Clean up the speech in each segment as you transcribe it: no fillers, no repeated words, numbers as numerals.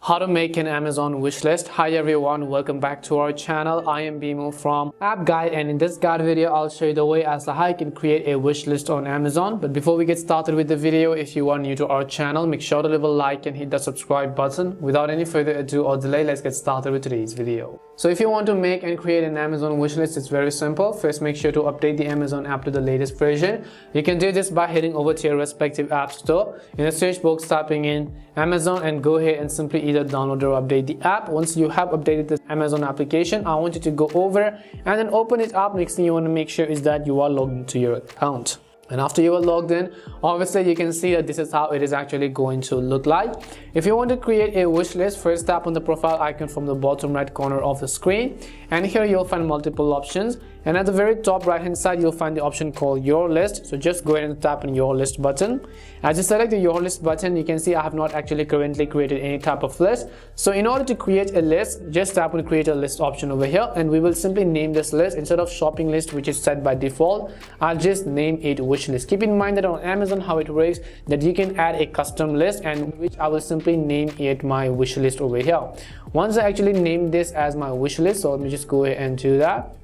How to make an Amazon wish list. Hi everyone, welcome back to our channel. I am Bimo from App Guide, and in this guide video I'll show you the way as to how you can create a wish list on Amazon. But before we get started with the video, if you are new to our channel, make sure to leave a like and hit the subscribe button. Without any further ado or delay, let's get started with today's video. So if you want to make and create an Amazon wish list, it's very simple. First, make sure to update the Amazon app to the latest version. You can do this by heading over to your respective app store. In the search box, typing in Amazon and go ahead and simply either download or update the app. Once you have updated the Amazon application, I want you to go over and then open it up. Next thing you want to make sure is that you are logged into your account. And after you are logged in, obviously you can see that this is how it is actually going to look like. If you want to create a wish list, first tap on the profile icon from the bottom right corner of the screen, and here you'll find multiple options. And at the very top right hand side, you'll find the option called Your List. So just go ahead and tap on Your List button. As you select the Your List button, you can see I have not actually currently created any type of list. So in order to create a list, just tap on Create a List option over here, and we will simply name this list. Instead of shopping list, which is set by default, I'll just name it wish list. Keep in mind that on Amazon how it works, that you can add a custom list, and which I will simply name it my wish list over here. Once I actually name this as my wish list, so let me just go ahead and do that.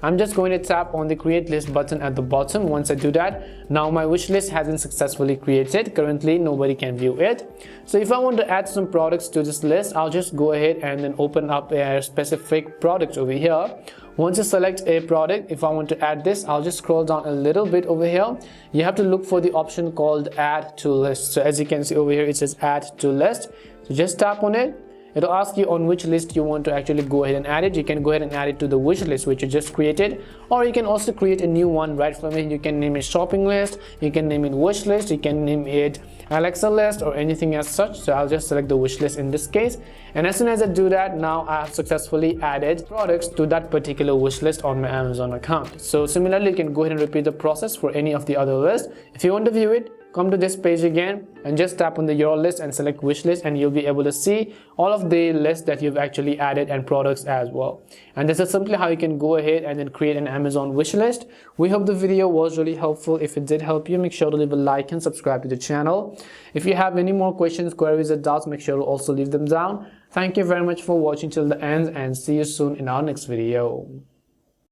I'm just going to tap on the create list button at the bottom. Once I do that, now my wish list has been successfully created. Currently nobody can view it. So if I want to add some products to this list, I'll just go ahead and then open up a specific product over here. Once you select a product, if I want to add this, I'll just scroll down a little bit over here. You have to look for the option called add to list. So as you can see over here, it says add to list. So just tap on it. It'll ask you on which list you want to actually go ahead and add it. You can go ahead and add it to the wish list which you just created, or you can also create a new one right from it. You can name it shopping list, you can name it wish list, you can name it Alexa list, or anything as such. So I'll just select the wish list in this case, and as soon as I do that, now I have successfully added products to that particular wish list on my Amazon account. So similarly, you can go ahead and repeat the process for any of the other lists. If you want to view it, come to this page again and just tap on the Your List and select wish list, and you'll be able to see all of the lists that you've actually added and products as well. And this is simply how you can go ahead and then create an Amazon wish list. We hope the video was really helpful. If it did help you, make sure to leave a like and subscribe to the channel. If you have any more questions, queries or doubts, make sure to also leave them down. Thank you very much for watching till the end, and see you soon in our next video.